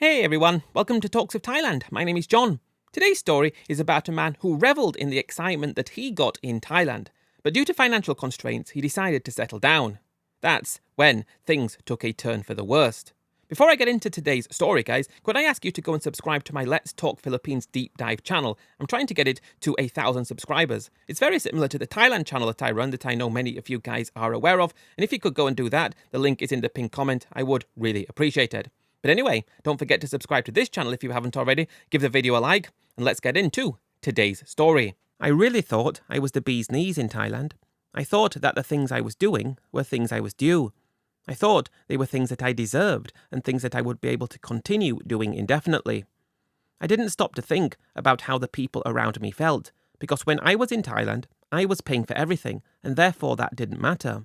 Hey everyone, welcome to Talks of Thailand. My name is Jon. Today's story is about a man who revelled in the excitement that he got in Thailand, but due to financial constraints, he decided to settle down. That's when things took a turn for the worst. Before I get into today's story, guys, could I ask you to go and subscribe to my Let's Talk Philippines Deep Dive channel? I'm trying to get it to 1,000 subscribers. It's very similar to the Thailand channel that I run that I know many of you guys are aware of, and if you could go and do that, the link is in the pinned comment, I would really appreciate it. But anyway, don't forget to subscribe to this channel if you haven't already, give the video a like, and let's get into today's story. I really thought I was the bee's knees in Thailand. I thought that the things I was doing were things I was due. I thought they were things that I deserved and things that I would be able to continue doing indefinitely. I didn't stop to think about how the people around me felt, because when I was in Thailand, I was paying for everything, and therefore that didn't matter.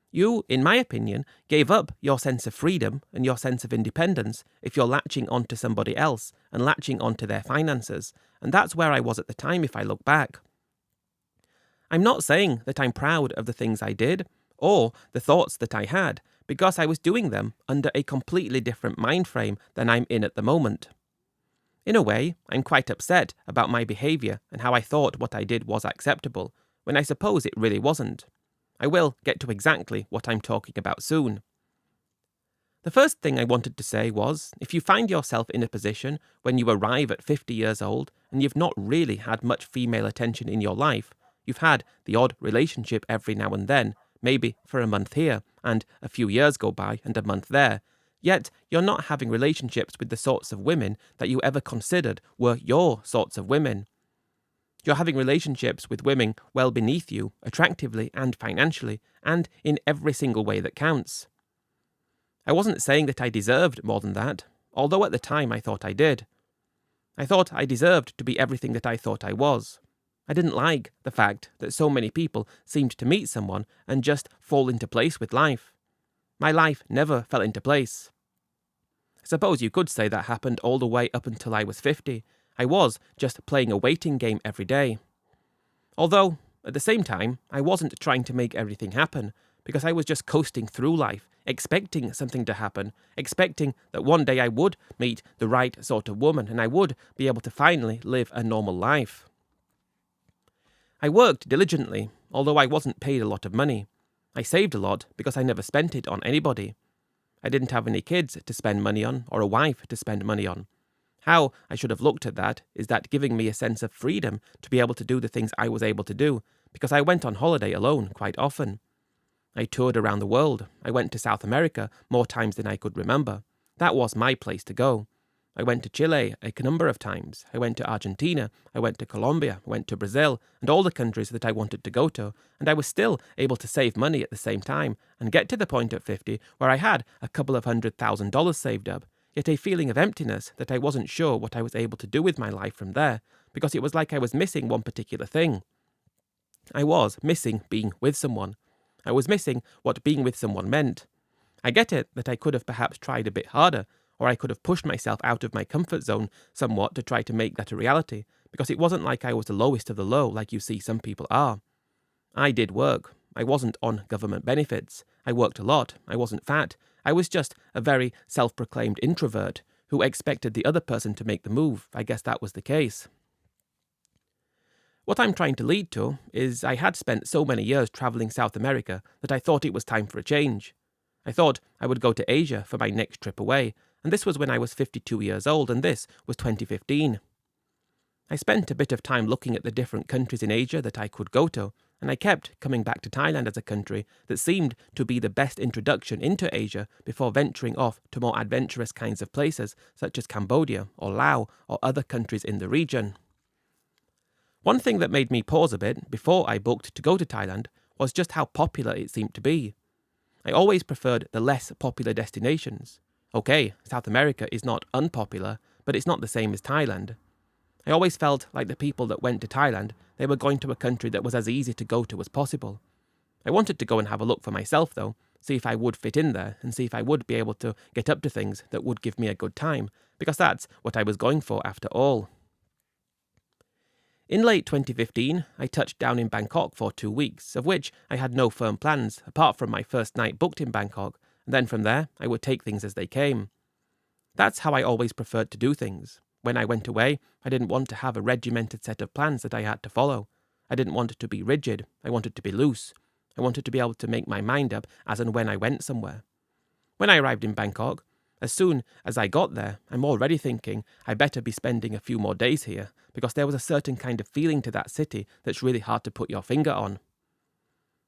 You, in my opinion, gave up your sense of freedom and your sense of independence if you're latching onto somebody else and latching onto their finances, and that's where I was at the time if I look back. I'm not saying that I'm proud of the things I did, or the thoughts that I had, because I was doing them under a completely different mind frame than I'm in at the moment. In a way, I'm quite upset about my behaviour and how I thought what I did was acceptable, when I suppose it really wasn't. I will get to exactly what I'm talking about soon. The first thing I wanted to say was, if you find yourself in a position when you arrive at 50 years old and you've not really had much female attention in your life, you've had the odd relationship every now and then, maybe for a month here, and a few years go by and a month there, yet you're not having relationships with the sorts of women that you ever considered were your sorts of women. You're having relationships with women well beneath you, attractively and financially, and in every single way that counts. I wasn't saying that I deserved more than that, although at the time I thought I did. I thought I deserved to be everything that I thought I was. I didn't like the fact that so many people seemed to meet someone and just fall into place with life. My life never fell into place. I suppose you could say that happened all the way up until I was 50. I was just playing a waiting game every day. Although, at the same time, I wasn't trying to make everything happen, because I was just coasting through life, expecting something to happen, expecting that one day I would meet the right sort of woman and I would be able to finally live a normal life. I worked diligently, although I wasn't paid a lot of money. I saved a lot because I never spent it on anybody. I didn't have any kids to spend money on or a wife to spend money on. How I should have looked at that is that giving me a sense of freedom to be able to do the things I was able to do, because I went on holiday alone quite often. I toured around the world. I went to South America more times than I could remember. That was my place to go. I went to Chile a number of times. I went to Argentina, I went to Colombia, I went to Brazil, and all the countries that I wanted to go to, and I was still able to save money at the same time, and get to the point at 50 where I had a couple of $100,000 saved up, yet a feeling of emptiness that I wasn't sure what I was able to do with my life from there, because it was like I was missing one particular thing. I was missing being with someone. I was missing what being with someone meant. I get it that I could have perhaps tried a bit harder, or I could have pushed myself out of my comfort zone somewhat to try to make that a reality, because it wasn't like I was the lowest of the low like you see some people are. I did work. I wasn't on government benefits. I worked a lot. I wasn't fat. I was just a very self-proclaimed introvert who expected the other person to make the move. I guess that was the case. What I'm trying to lead to is I had spent so many years travelling South America that I thought it was time for a change. I thought I would go to Asia for my next trip away, and this was when I was 52 years old, and this was 2015. I spent a bit of time looking at the different countries in Asia that I could go to, and I kept coming back to Thailand as a country that seemed to be the best introduction into Asia before venturing off to more adventurous kinds of places, such as Cambodia or Laos or other countries in the region. One thing that made me pause a bit before I booked to go to Thailand was just how popular it seemed to be. I always preferred the less popular destinations. Okay, South America is not unpopular, but it's not the same as Thailand. I always felt like the people that went to Thailand, they were going to a country that was as easy to go to as possible. I wanted to go and have a look for myself though, see if I would fit in there, and see if I would be able to get up to things that would give me a good time, because that's what I was going for after all. In late 2015, I touched down in Bangkok for 2 weeks, of which I had no firm plans, apart from my first night booked in Bangkok, and then from there, I would take things as they came. That's how I always preferred to do things. When I went away, I didn't want to have a regimented set of plans that I had to follow. I didn't want it to be rigid. I wanted to be loose. I wanted to be able to make my mind up as and when I went somewhere. When I arrived in Bangkok, as soon as I got there, I'm already thinking I better be spending a few more days here, because there was a certain kind of feeling to that city that's really hard to put your finger on.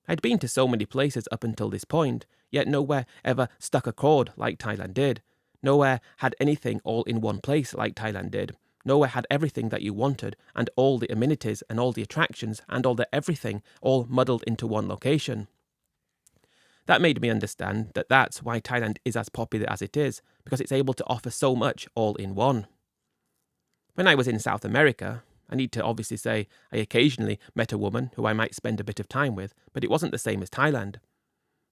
I'd been to so many places up until this point, yet nowhere ever stuck a chord like Thailand did. Nowhere had anything all in one place like Thailand did. Nowhere had everything that you wanted, and all the amenities and all the attractions and all the everything all muddled into one location. That made me understand that that's why Thailand is as popular as it is, because it's able to offer so much all in one. When I was in South America, I need to obviously say I occasionally met a woman who I might spend a bit of time with, but it wasn't the same as Thailand.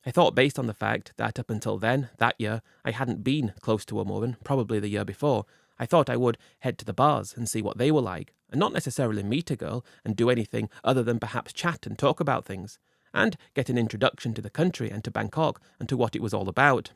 I thought, based on the fact that up until then, that year, I hadn't been close to a woman, probably the year before, I thought I would head to the bars and see what they were like, and not necessarily meet a girl and do anything other than perhaps chat and talk about things, and get an introduction to the country and to Bangkok and to what it was all about.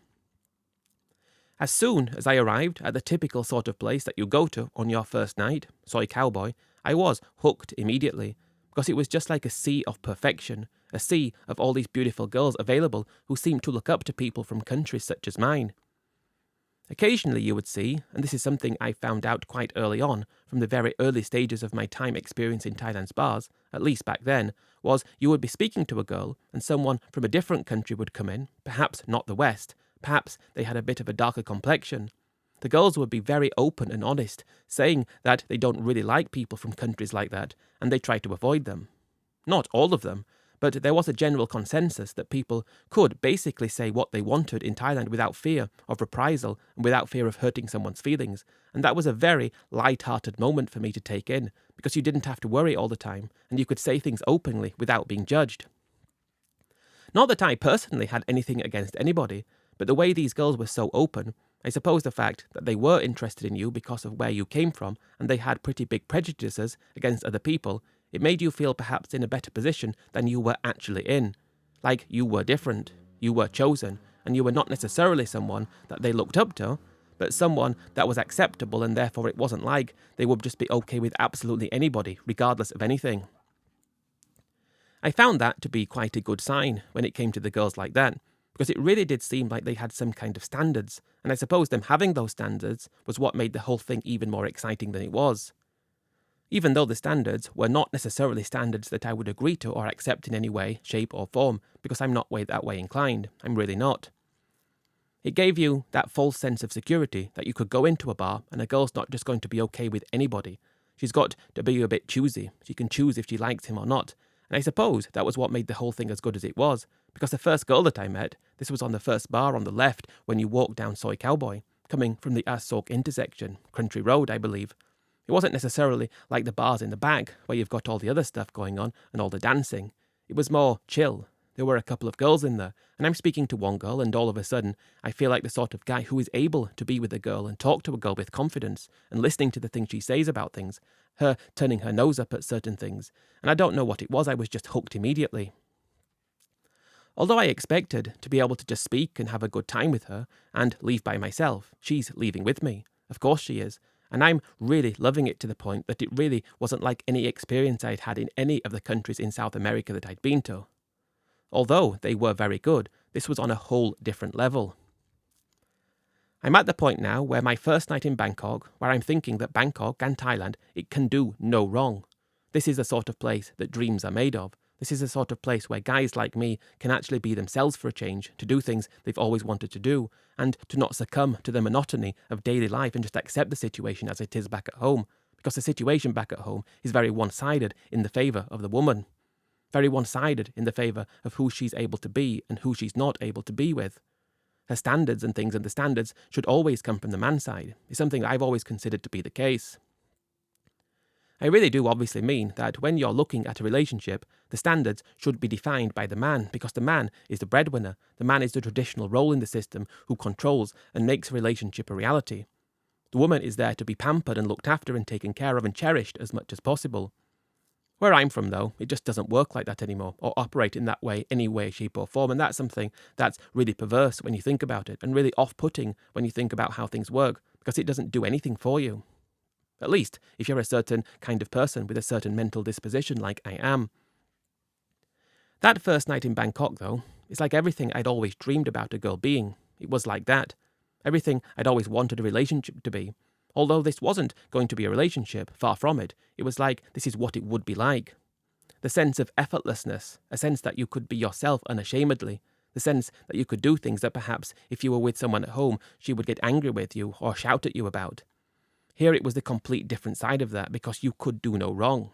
As soon as I arrived at the typical sort of place that you go to on your first night, Soy Cowboy, I was hooked immediately, because it was just like a sea of perfection, a sea of all these beautiful girls available who seemed to look up to people from countries such as mine. Occasionally you would see, and this is something I found out quite early on, from the very early stages of my time experiencing Thailand's bars, at least back then, was you would be speaking to a girl and someone from a different country would come in, perhaps not the West, perhaps they had a bit of a darker complexion. The girls would be very open and honest, saying that they don't really like people from countries like that, and they try to avoid them. Not all of them, but there was a general consensus that people could basically say what they wanted in Thailand without fear of reprisal and without fear of hurting someone's feelings, and that was a very light-hearted moment for me to take in, because you didn't have to worry all the time, and you could say things openly without being judged. Not that I personally had anything against anybody, but the way these girls were so open, I suppose the fact that they were interested in you because of where you came from, and they had pretty big prejudices against other people, it made you feel perhaps in a better position than you were actually in. Like you were different, you were chosen, and you were not necessarily someone that they looked up to, but someone that was acceptable, and therefore it wasn't like they would just be okay with absolutely anybody, regardless of anything. I found that to be quite a good sign when it came to the girls like that, because it really did seem like they had some kind of standards, and I suppose them having those standards was what made the whole thing even more exciting than it was. Even though the standards were not necessarily standards that I would agree to or accept in any way, shape or form, because I'm not that way inclined, I'm really not. It gave you that false sense of security that you could go into a bar and a girl's not just going to be okay with anybody. She's got to be a bit choosy. She can choose if she likes him or not. And I suppose that was what made the whole thing as good as it was, because the first girl that I met, this was on the first bar on the left when you walked down Soy Cowboy, coming from the Asok intersection, Country Road, I believe. It wasn't necessarily like the bars in the back, where you've got all the other stuff going on and all the dancing. It was more chill. There were a couple of girls in there, and I'm speaking to one girl, and all of a sudden, I feel like the sort of guy who is able to be with a girl and talk to a girl with confidence, and listening to the things she says about things, her turning her nose up at certain things, and I don't know what it was, I was just hooked immediately. Although I expected to be able to just speak and have a good time with her, and leave by myself, she's leaving with me. Of course she is. And I'm really loving it to the point that it really wasn't like any experience I'd had in any of the countries in South America that I'd been to. Although they were very good, this was on a whole different level. I'm at the point now where my first night in Bangkok, where I'm thinking that Bangkok and Thailand, it can do no wrong. This is the sort of place that dreams are made of. This is the sort of place where guys like me can actually be themselves for a change, to do things they've always wanted to do, and to not succumb to the monotony of daily life and just accept the situation as it is back at home, because the situation back at home is very one-sided in the favour of the woman. Very one-sided in the favour of who she's able to be and who she's not able to be with. Her standards and things, and the standards should always come from the man's side, is something I've always considered to be the case. I really do obviously mean that when you're looking at a relationship, the standards should be defined by the man, because the man is the breadwinner. The man is the traditional role in the system who controls and makes a relationship a reality. The woman is there to be pampered and looked after and taken care of and cherished as much as possible. Where I'm from, though, it just doesn't work like that anymore, or operate in that way, any way, shape or form, and that's something that's really perverse when you think about it, and really off-putting when you think about how things work, because it doesn't do anything for you. At least, if you're a certain kind of person with a certain mental disposition like I am. That first night in Bangkok, though, is like everything I'd always dreamed about a girl being. It was like that. Everything I'd always wanted a relationship to be. Although this wasn't going to be a relationship, far from it, it was like this is what it would be like. The sense of effortlessness, a sense that you could be yourself unashamedly, the sense that you could do things that perhaps if you were with someone at home, she would get angry with you or shout at you about. Here it was the complete different side of that because you could do no wrong.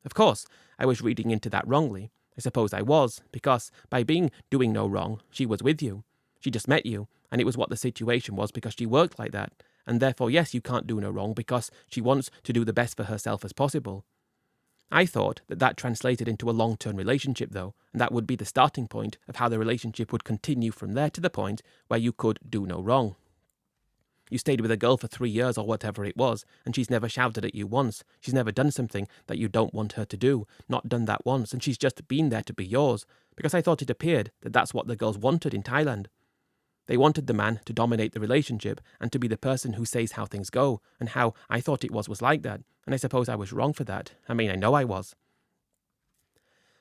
Of course, I was reading into that wrongly. I suppose I was, because by doing no wrong, she was with you. She just met you, and it was what the situation was because she worked like that. And therefore, yes, you can't do no wrong because she wants to do the best for herself as possible. I thought that translated into a long-term relationship, though, and that would be the starting point of how the relationship would continue from there to the point where you could do no wrong. You stayed with a girl for 3 years or whatever it was, and she's never shouted at you once. She's never done something that you don't want her to do, not done that once, and she's just been there to be yours, because I thought it appeared that that's what the girls wanted in Thailand. They wanted the man to dominate the relationship and to be the person who says how things go, and how I thought it was like that, and I suppose I was wrong for that. I mean, I know I was.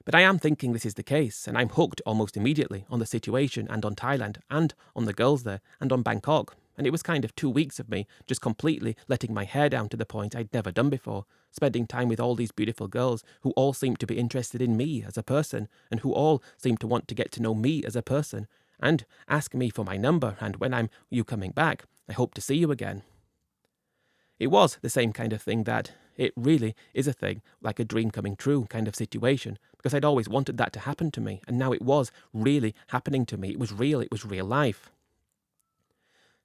But I am thinking this is the case, and I'm hooked almost immediately on the situation and on Thailand and on the girls there and on Bangkok. And it was kind of 2 weeks of me just completely letting my hair down to the point I'd never done before, spending time with all these beautiful girls who all seemed to be interested in me as a person and who all seemed to want to get to know me as a person and ask me for my number and when you coming back, I hope to see you again. It was the same kind of thing that it really is a thing, like a dream coming true kind of situation, because I'd always wanted that to happen to me, and now it was really happening to me. It was real life.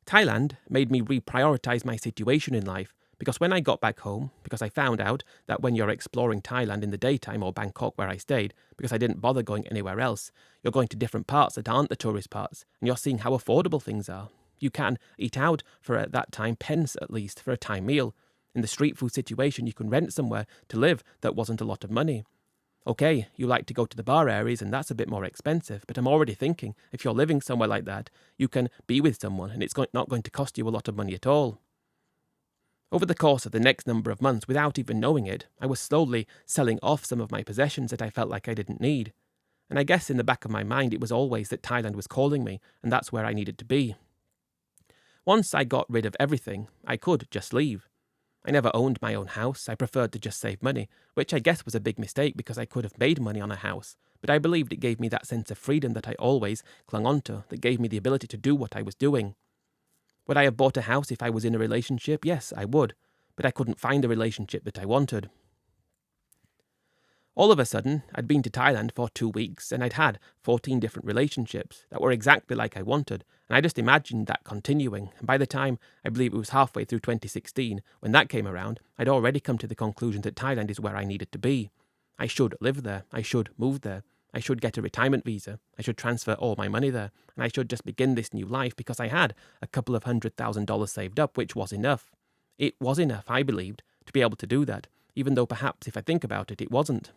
Thailand made me reprioritize my situation in life, because when I got back home, because I found out that when you're exploring Thailand in the daytime or Bangkok where I stayed, because I didn't bother going anywhere else, you're going to different parts that aren't the tourist parts, and you're seeing how affordable things are. You can eat out for at that time pence at least for a Thai meal. In the street food situation, you can rent somewhere to live that wasn't a lot of money. Okay, you like to go to the bar areas and that's a bit more expensive, but I'm already thinking if you're living somewhere like that, you can be with someone and it's not going to cost you a lot of money at all. Over the course of the next number of months, without even knowing it, I was slowly selling off some of my possessions that I felt like I didn't need. And I guess in the back of my mind it was always that Thailand was calling me and that's where I needed to be. Once I got rid of everything, I could just leave. I never owned my own house. I preferred to just save money, which I guess was a big mistake because I could have made money on a house, but I believed it gave me that sense of freedom that I always clung on to, that gave me the ability to do what I was doing. Would I have bought a house if I was in a relationship? Yes, I would, but I couldn't find the relationship that I wanted. All of a sudden, I'd been to Thailand for 2 weeks and I'd had 14 different relationships that were exactly like I wanted, and I just imagined that continuing, and by the time I believe it was halfway through 2016, when that came around, I'd already come to the conclusion that Thailand is where I needed to be. I should live there, I should move there, I should get a retirement visa, I should transfer all my money there, and I should just begin this new life because I had a couple of $100,000 saved up, which was enough. It was enough, I believed, to be able to do that, even though perhaps if I think about it, it wasn't.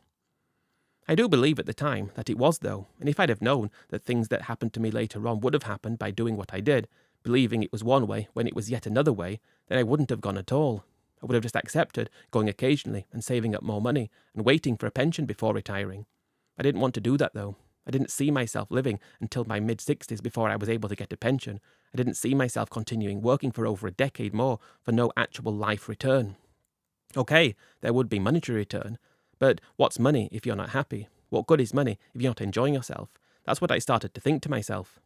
I do believe at the time that it was, though, and if I'd have known that things that happened to me later on would have happened by doing what I did, believing it was one way when it was yet another way, then I wouldn't have gone at all. I would have just accepted going occasionally and saving up more money and waiting for a pension before retiring. I didn't want to do that, though. I didn't see myself living until my mid-60s before I was able to get a pension. I didn't see myself continuing working for over a decade more for no actual life return. Okay, there would be monetary return, but what's money if you're not happy? What good is money if you're not enjoying yourself? That's what I started to think to myself.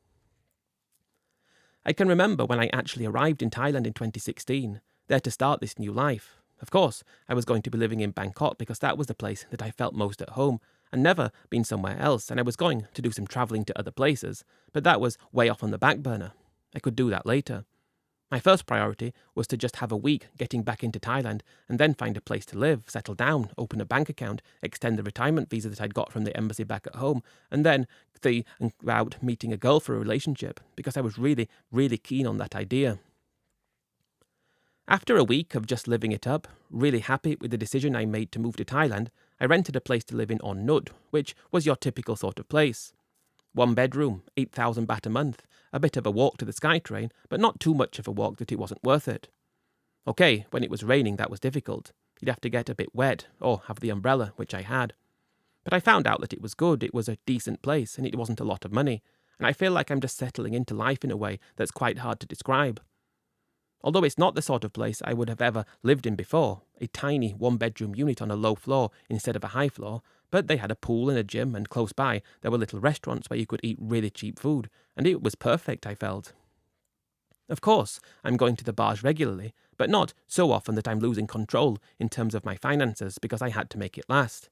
I can remember when I actually arrived in Thailand in 2016, there to start this new life. Of course, I was going to be living in Bangkok because that was the place that I felt most at home, and never been somewhere else, and I was going to do some travelling to other places, but that was way off on the back burner. I could do that later. My first priority was to just have a week getting back into Thailand and then find a place to live, settle down, open a bank account, extend the retirement visa that I'd got from the embassy back at home, and then think about meeting a girl for a relationship, because I was really, really keen on that idea. After a week of just living it up, really happy with the decision I made to move to Thailand, I rented a place to live in on Nut, which was your typical sort of place. 1 bedroom, 8,000 baht a month, a bit of a walk to the SkyTrain, but not too much of a walk that it wasn't worth it. Okay, when it was raining that was difficult. You'd have to get a bit wet, or have the umbrella, which I had. But I found out that it was good, it was a decent place, and it wasn't a lot of money, and I feel like I'm just settling into life in a way that's quite hard to describe. Although it's not the sort of place I would have ever lived in before, a tiny 1-bedroom unit on a low floor instead of a high floor, but they had a pool and a gym, and close by there were little restaurants where you could eat really cheap food, and it was perfect, I felt. Of course, I'm going to the bars regularly, but not so often that I'm losing control in terms of my finances because I had to make it last.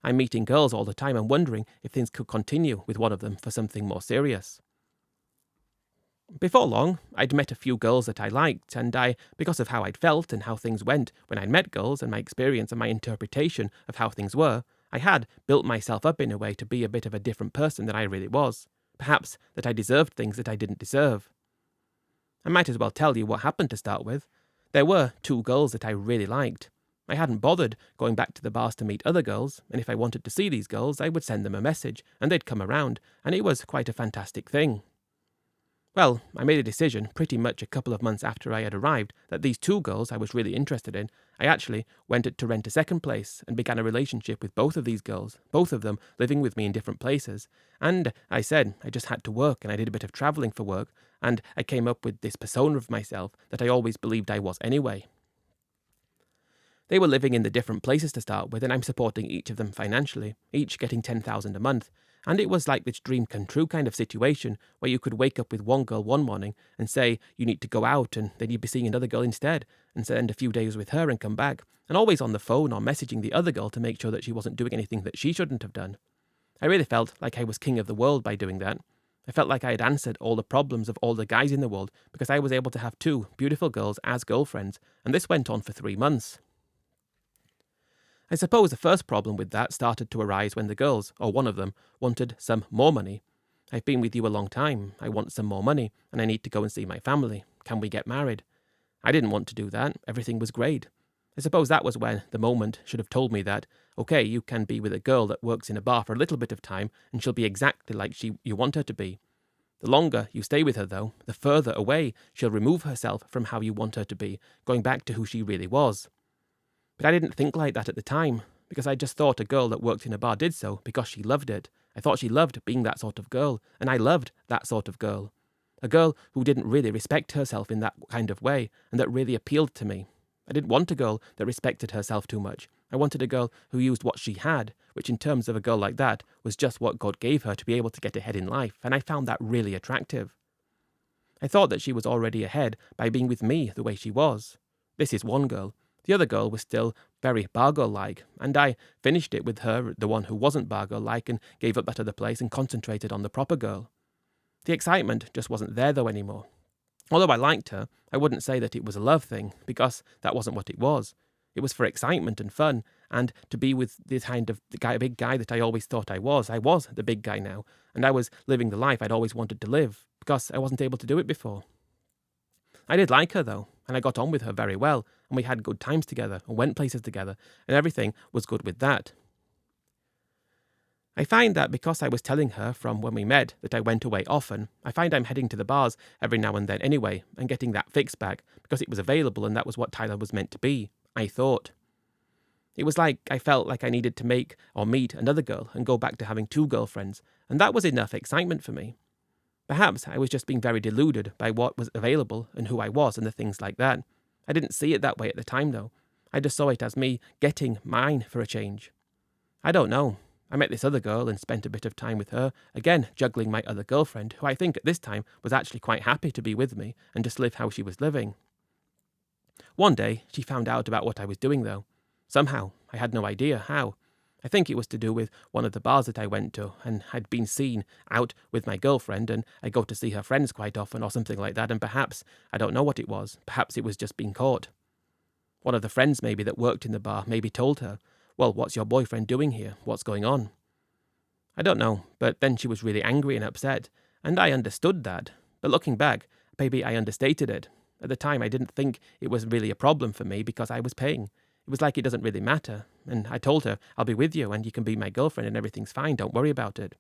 I'm meeting girls all the time and wondering if things could continue with one of them for something more serious. Before long, I'd met a few girls that I liked, and because of how I'd felt and how things went when I'd met girls and my experience and my interpretation of how things were, I had built myself up in a way to be a bit of a different person than I really was. Perhaps that I deserved things that I didn't deserve. I might as well tell you what happened to start with. There were 2 girls that I really liked. I hadn't bothered going back to the bars to meet other girls, and if I wanted to see these girls, I would send them a message, and they'd come around, and it was quite a fantastic thing. Well, I made a decision pretty much a couple of months after I had arrived that these 2 girls I was really interested in, I actually went to rent a second place and began a relationship with both of these girls, both of them living with me in different places. And I said I just had to work, and I did a bit of travelling for work, and I came up with this persona of myself that I always believed I was anyway. They were living in the different places to start with, and I'm supporting each of them financially, each getting 10,000 a month. And it was like this dream come true kind of situation where you could wake up with one girl one morning and say you need to go out, and then you'd be seeing another girl instead and spend a few days with her and come back, and always on the phone or messaging the other girl to make sure that she wasn't doing anything that she shouldn't have done. I really felt like I was king of the world by doing that. I felt like I had answered all the problems of all the guys in the world because I was able to have 2 beautiful girls as girlfriends, and this went on for 3 months. I suppose the first problem with that started to arise when the girls, or one of them, wanted some more money. I've been with you a long time, I want some more money, and I need to go and see my family. Can we get married? I didn't want to do that, everything was great. I suppose that was when the moment should have told me that, okay, you can be with a girl that works in a bar for a little bit of time, and she'll be exactly like you want her to be. The longer you stay with her, though, the further away she'll remove herself from how you want her to be, going back to who she really was. But I didn't think like that at the time, because I just thought a girl that worked in a bar did so because she loved it. I thought she loved being that sort of girl, and I loved that sort of girl. A girl who didn't really respect herself in that kind of way, and that really appealed to me. I didn't want a girl that respected herself too much. I wanted a girl who used what she had, which in terms of a girl like that was just what God gave her to be able to get ahead in life, and I found that really attractive. I thought that she was already ahead by being with me the way she was. This is one girl. The other girl was still very bar girl-like, and I finished it with her, the one who wasn't bar girl-like, and gave up that other place and concentrated on the proper girl. The excitement just wasn't there though anymore. Although I liked her, I wouldn't say that it was a love thing, because that wasn't what it was. It was for excitement and fun, and to be with this kind of big guy that I always thought I was. I was the big guy now, and I was living the life I'd always wanted to live, because I wasn't able to do it before. I did like her though, and I got on with her very well, and we had good times together, and went places together, and everything was good with that. I find that because I was telling her from when we met that I went away often, I find I'm heading to the bars every now and then anyway, and getting that fix back, because it was available and that was what Thailand was meant to be, I thought. It was like I felt like I needed to make or meet another girl and go back to having 2 girlfriends, and that was enough excitement for me. Perhaps I was just being very deluded by what was available and who I was and the things like that. I didn't see it that way at the time though. I just saw it as me getting mine for a change. I don't know. I met this other girl and spent a bit of time with her, again juggling my other girlfriend, who I think at this time was actually quite happy to be with me and just live how she was living. One day, she found out about what I was doing though. Somehow, I had no idea how. I think it was to do with one of the bars that I went to, and had been seen out with my girlfriend, and I go to see her friends quite often or something like that, and perhaps, I don't know what it was, perhaps it was just being caught. One of the friends maybe that worked in the bar maybe told her, well, what's your boyfriend doing here? What's going on? I don't know, but then she was really angry and upset, and I understood that. But looking back, maybe I understated it. At the time I didn't think it was really a problem for me because I was paying. It was like it doesn't really matter, and I told her, I'll be with you and you can be my girlfriend and everything's fine, don't worry about it.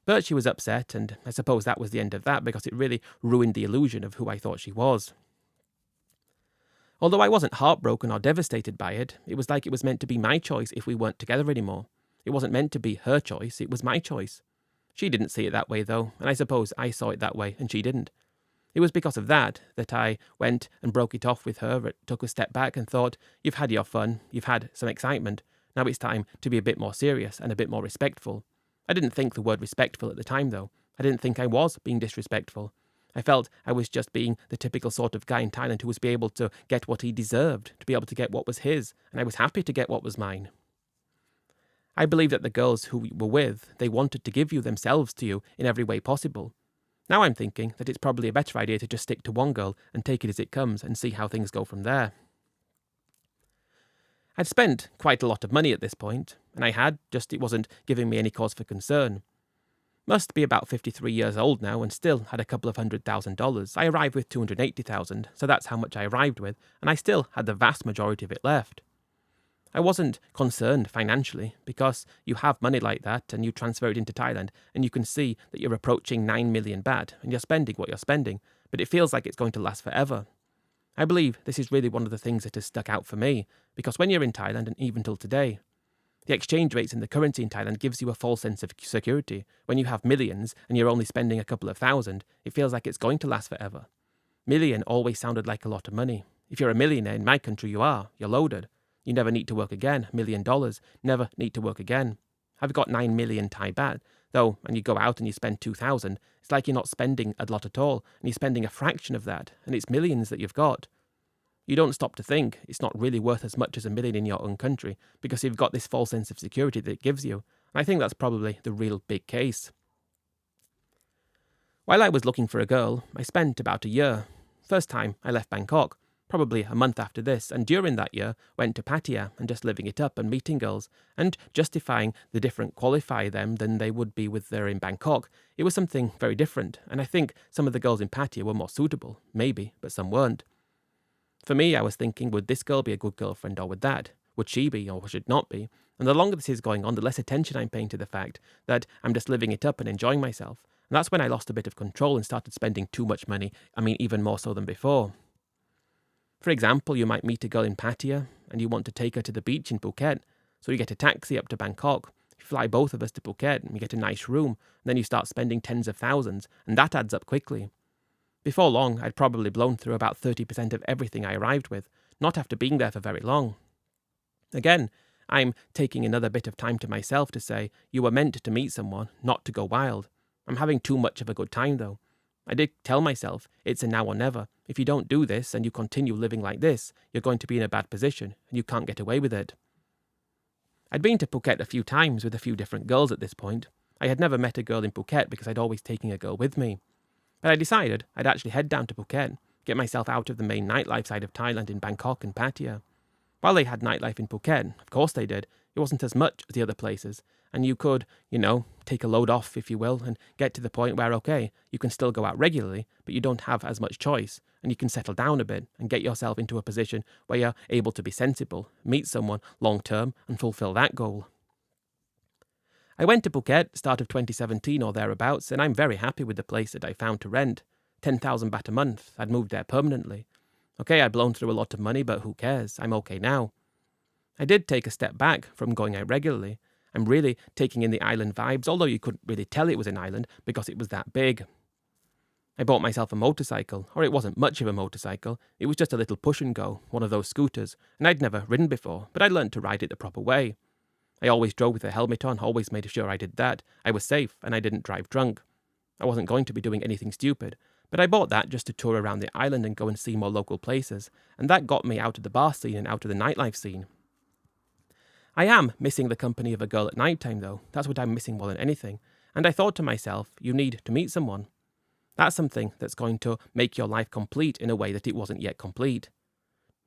But she was upset, and I suppose that was the end of that because it really ruined the illusion of who I thought she was. Although I wasn't heartbroken or devastated by it, it was like it was meant to be my choice if we weren't together anymore. It wasn't meant to be her choice, it was my choice. She didn't see it that way though, and I suppose I saw it that way and she didn't. It was because of that I went and broke it off with her, took a step back and thought, you've had your fun, you've had some excitement, now it's time to be a bit more serious and a bit more respectful. I didn't think the word respectful at the time though. I didn't think I was being disrespectful. I felt I was just being the typical sort of guy in Thailand who was be able to get what he deserved, to be able to get what was his, and I was happy to get what was mine. I believe that the girls who we were with, they wanted to give you themselves to you in every way possible. Now I'm thinking that it's probably a better idea to just stick to one girl and take it as it comes and see how things go from there. I'd spent quite a lot of money at this point, and it wasn't giving me any cause for concern. Must be about 53 years old now and still had a couple of $100,000. I arrived with $280,000, so that's how much I arrived with, and I still had the vast majority of it left. I wasn't concerned financially because you have money like that and you transfer it into Thailand and you can see that you're approaching 9 million baht and you're spending what you're spending, but it feels like it's going to last forever. I believe this is really one of the things that has stuck out for me because when you're in Thailand and even till today, the exchange rates and the currency in Thailand gives you a false sense of security. When you have millions and you're only spending a couple of thousand, it feels like it's going to last forever. Million always sounded like a lot of money. If you're a millionaire in my country, you're loaded. You never need to work again. $1 million, never need to work again. I've got 9 million Thai baht, though, and you go out and you spend 2,000, it's like you're not spending a lot at all, and you're spending a fraction of that, and it's millions that you've got. You don't stop to think it's not really worth as much as $1 million in your own country because you've got this false sense of security that it gives you. And I think that's probably the real big case. While I was looking for a girl, I spent about a year. First time I left Bangkok, probably a month after this, and during that year went to Pattaya and just living it up and meeting girls and justifying the different qualify them than they would be with their in Bangkok. It was something very different, and I think some of the girls in Pattaya were more suitable, maybe, but some weren't. For me, I was thinking, would this girl be a good girlfriend or would that? Would she be or should not be? And the longer this is going on, the less attention I'm paying to the fact that I'm just living it up and enjoying myself. And that's when I lost a bit of control and started spending too much money. I mean, even more so than before. For example, you might meet a girl in Pattaya and you want to take her to the beach in Phuket. So you get a taxi up to Bangkok. You fly both of us to Phuket and you get a nice room. And then you start spending tens of thousands. And that adds up quickly. Before long, I'd probably blown through about 30% of everything I arrived with, not after being there for very long. Again, I'm taking another bit of time to myself to say, you were meant to meet someone, not to go wild. I'm having too much of a good time though. I did tell myself, it's a now or never. If you don't do this and you continue living like this, you're going to be in a bad position and you can't get away with it. I'd been to Phuket a few times with a few different girls at this point. I had never met a girl in Phuket because I'd always taken a girl with me. But I decided I'd actually head down to Phuket, get myself out of the main nightlife side of Thailand in Bangkok and Pattaya. While they had nightlife in Phuket, of course they did, it wasn't as much as the other places, and you could, take a load off, if you will, and get to the point where, okay, you can still go out regularly, but you don't have as much choice, and you can settle down a bit and get yourself into a position where you're able to be sensible, meet someone long-term, and fulfill that goal. I went to Phuket start of 2017 or thereabouts, and I'm very happy with the place that I found to rent. 10,000 baht a month. I'd moved there permanently. Okay, I'd blown through a lot of money, but who cares? I'm okay now. I did take a step back from going out regularly. I'm really taking in the island vibes, although you couldn't really tell it was an island because it was that big. I bought myself a motorcycle, or it wasn't much of a motorcycle. It was just a little push and go, one of those scooters, and I'd never ridden before, but I learned to ride it the proper way. I always drove with a helmet on, always made sure I did that. I was safe, and I didn't drive drunk. I wasn't going to be doing anything stupid, but I bought that just to tour around the island and go and see more local places, and that got me out of the bar scene and out of the nightlife scene. I am missing the company of a girl at night time, though. That's what I'm missing more than anything. And I thought to myself, you need to meet someone. That's something that's going to make your life complete in a way that it wasn't yet complete.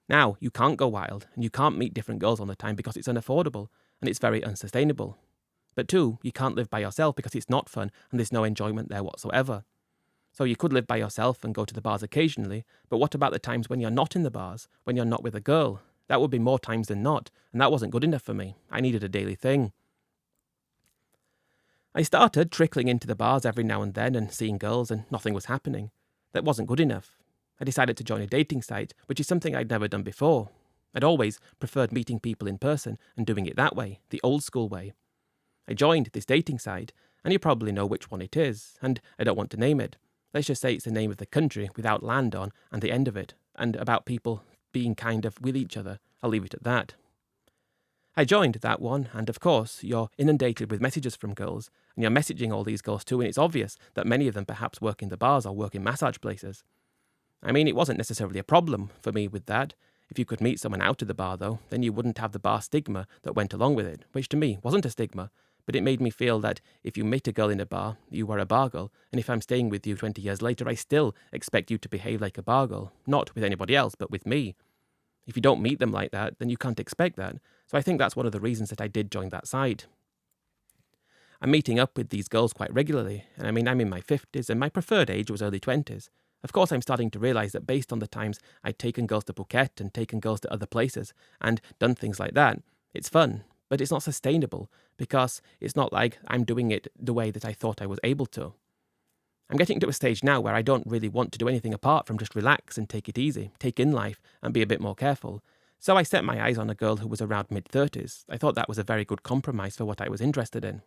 Now, you can't go wild, and you can't meet different girls all the time because it's unaffordable, and it's very unsustainable. But two, you can't live by yourself because it's not fun, and there's no enjoyment there whatsoever. So you could live by yourself and go to the bars occasionally, but what about the times when you're not in the bars, when you're not with a girl? That would be more times than not, and that wasn't good enough for me. I needed a daily thing. I started trickling into the bars every now and then and seeing girls, and nothing was happening. That wasn't good enough. I decided to join a dating site, which is something I'd never done before. I'd always preferred meeting people in person and doing it that way, the old school way. I joined this dating site, and you probably know which one it is, and I don't want to name it. Let's just say it's the name of the country without land on and the end of it, and about people being kind of with each other. I'll leave it at that. I joined that one, and of course, you're inundated with messages from girls, and you're messaging all these girls too, and it's obvious that many of them perhaps work in the bars or work in massage places. I mean, it wasn't necessarily a problem for me with that. If you could meet someone out of the bar, though, then you wouldn't have the bar stigma that went along with it, which to me wasn't a stigma, but it made me feel that if you meet a girl in a bar, you were a bar girl, and if I'm staying with you 20 years later, I still expect you to behave like a bar girl, not with anybody else, but with me. If you don't meet them like that, then you can't expect that. So I think that's one of the reasons that I did join that site. I'm meeting up with these girls quite regularly, and I mean, I'm in my 50s, and my preferred age was early 20s. Of course, I'm starting to realise that based on the times I'd taken girls to Phuket and taken girls to other places and done things like that, it's fun, but it's not sustainable because it's not like I'm doing it the way that I thought I was able to. I'm getting to a stage now where I don't really want to do anything apart from just relax and take it easy, take in life and be a bit more careful. So I set my eyes on a girl who was around mid-30s. I thought that was a very good compromise for what I was interested in.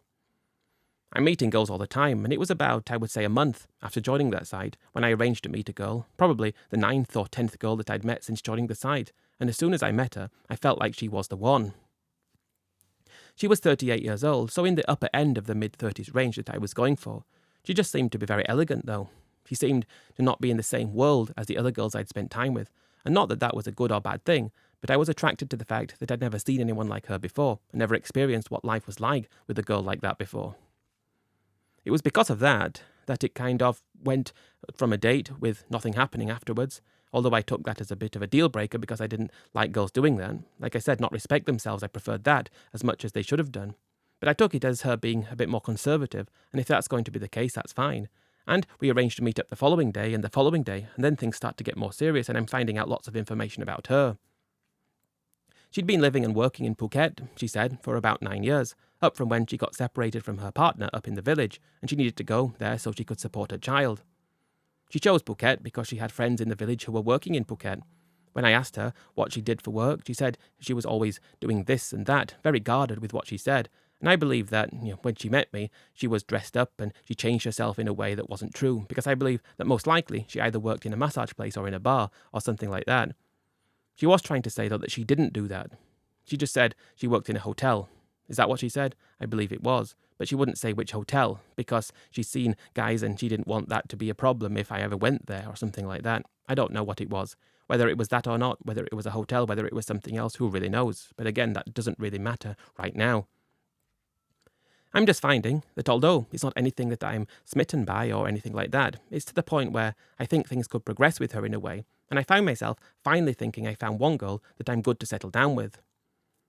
I'm meeting girls all the time, and it was about, I would say, a month after joining that site when I arranged to meet a girl, probably the 9th or 10th girl that I'd met since joining the site, and as soon as I met her, I felt like she was the one. She was 38 years old, so in the upper end of the mid-30s range that I was going for. She just seemed to be very elegant, though. She seemed to not be in the same world as the other girls I'd spent time with, and not that that was a good or bad thing, but I was attracted to the fact that I'd never seen anyone like her before, and never experienced what life was like with a girl like that before. It was because of that it kind of went from a date with nothing happening afterwards, although I took that as a bit of a deal breaker because I didn't like girls doing that. Like I said, not respect themselves, I preferred that as much as they should have done. But I took it as her being a bit more conservative, and if that's going to be the case, that's fine. And we arranged to meet up the following day and the following day, and then things start to get more serious, and I'm finding out lots of information about her. She'd been living and working in Phuket, she said, for about 9 years, up from when she got separated from her partner up in the village, and she needed to go there so she could support her child. She chose Phuket because she had friends in the village who were working in Phuket. When I asked her what she did for work, she said she was always doing this and that, very guarded with what she said. And I believe that, when she met me, she was dressed up and she changed herself in a way that wasn't true, because I believe that most likely she either worked in a massage place or in a bar or something like that. She was trying to say, though, that she didn't do that. She just said she worked in a hotel. Is that what she said? I believe it was. But she wouldn't say which hotel, because she's seen guys and she didn't want that to be a problem if I ever went there or something like that. I don't know what it was. Whether it was that or not, whether it was a hotel, whether it was something else, who really knows? But again, that doesn't really matter right now. I'm just finding that although it's not anything that I'm smitten by or anything like that, it's to the point where I think things could progress with her in a way, and I found myself finally thinking I found one girl that I'm good to settle down with.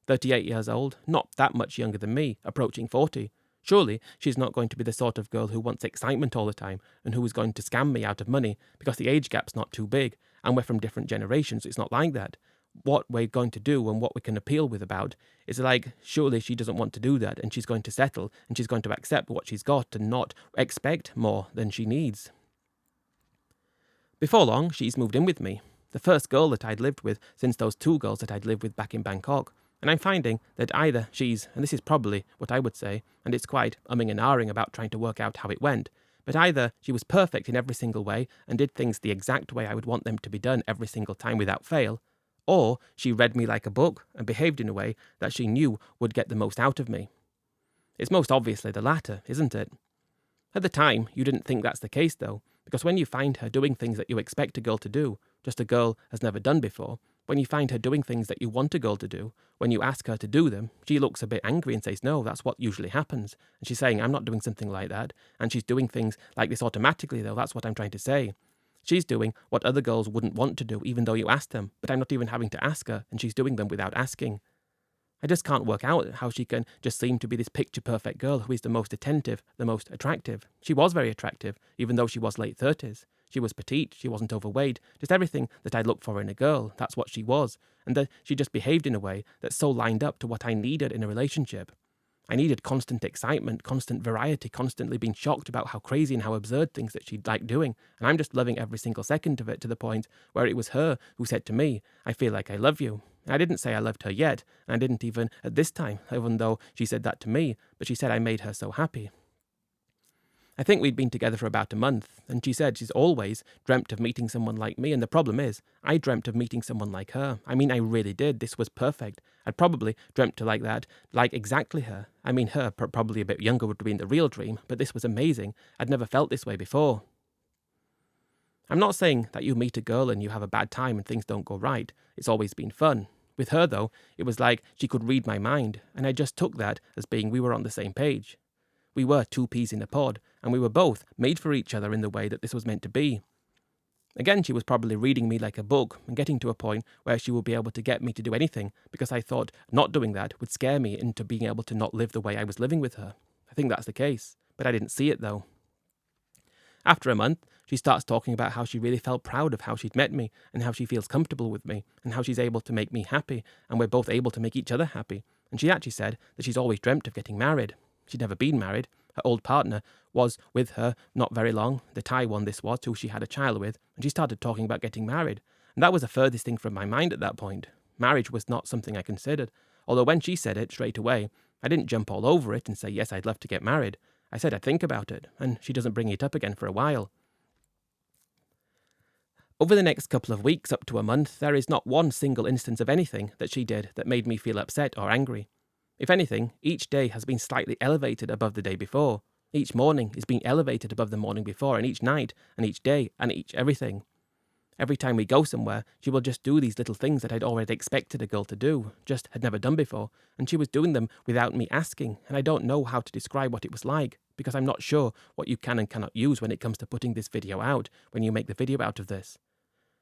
38 years old, not that much younger than me, approaching 40. Surely she's not going to be the sort of girl who wants excitement all the time and who is going to scam me out of money because the age gap's not too big and we're from different generations, so it's not like that. What we're going to do and what we can appeal with about is like, surely she doesn't want to do that and she's going to settle and she's going to accept what she's got and not expect more than she needs. Before long, she's moved in with me, the first girl that I'd lived with since those 2 girls that I'd lived with back in Bangkok. And I'm finding that either she's, and this is probably what I would say, and it's quite umming and ahhing about trying to work out how it went, but either she was perfect in every single way and did things the exact way I would want them to be done every single time without fail, or she read me like a book and behaved in a way that she knew would get the most out of me. It's most obviously the latter, isn't it? At the time, you didn't think that's the case though, because when you find her doing things that you expect a girl to do, just a girl has never done before, when you find her doing things that you want a girl to do, when you ask her to do them, she looks a bit angry and says, no, that's what usually happens. And she's saying, I'm not doing something like that. And she's doing things like this automatically though, that's what I'm trying to say. She's doing what other girls wouldn't want to do, even though you asked them, but I'm not even having to ask her, and she's doing them without asking. I just can't work out how she can just seem to be this picture-perfect girl who is the most attentive, the most attractive. She was very attractive, even though she was late 30s. She was petite, she wasn't overweight, just everything that I look for in a girl, that's what she was, and that she just behaved in a way that so lined up to what I needed in a relationship. I needed constant excitement, constant variety, constantly being shocked about how crazy and how absurd things that she'd like doing, and I'm just loving every single second of it, to the point where it was her who said to me, "I feel like I love you." And I didn't say I loved her yet, and I didn't even at this time, even though she said that to me, but she said I made her so happy. I think we'd been together for about a month, and she said she's always dreamt of meeting someone like me, and the problem is, I dreamt of meeting someone like her. I mean, I really did. This was perfect. I'd probably dreamt to like that, like exactly her. I mean, her, probably a bit younger, would have been the real dream, but this was amazing. I'd never felt this way before. I'm not saying that you meet a girl and you have a bad time and things don't go right. It's always been fun. With her, though, it was like she could read my mind, and I just took that as being we were on the same page. We were two peas in a pod, and we were both made for each other in the way that this was meant to be. Again, she was probably reading me like a book and getting to a point where she would be able to get me to do anything, because I thought not doing that would scare me into being able to not live the way I was living with her. I think that's the case, but I didn't see it though. After a month, she starts talking about how she really felt proud of how she'd met me, and how she feels comfortable with me, and how she's able to make me happy, and we're both able to make each other happy. And she actually said that she's always dreamt of getting married. She'd never been married. Her old partner was with her not very long, the Thai one this was, who she had a child with, and she started talking about getting married. And that was the furthest thing from my mind at that point. Marriage was not something I considered, although when she said it straight away, I didn't jump all over it and say, yes, I'd love to get married. I said I'd think about it, and she doesn't bring it up again for a while. Over the next couple of weeks, up to a month, there is not one single instance of anything that she did that made me feel upset or angry. If anything, each day has been slightly elevated above the day before. Each morning is being elevated above the morning before, and each night, and each day, and each everything. Every time we go somewhere, she will just do these little things that I'd already expected a girl to do, just had never done before, and she was doing them without me asking, and I don't know how to describe what it was like, because I'm not sure what you can and cannot use when it comes to putting this video out, when you make the video out of this.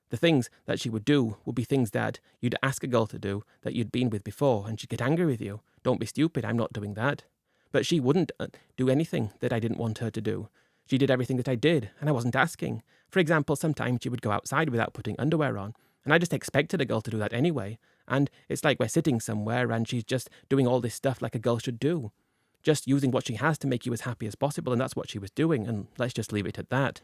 The things that she would do would be things that you'd ask a girl to do that you'd been with before, and she'd get angry with you. Don't be stupid, I'm not doing that. But she wouldn't do anything that I didn't want her to do. She did everything that I did, and I wasn't asking. For example, sometimes she would go outside without putting underwear on, and I just expected a girl to do that anyway. And it's like we're sitting somewhere and she's just doing all this stuff like a girl should do. Just using what she has to make you as happy as possible, and that's what she was doing, and let's just leave it at that.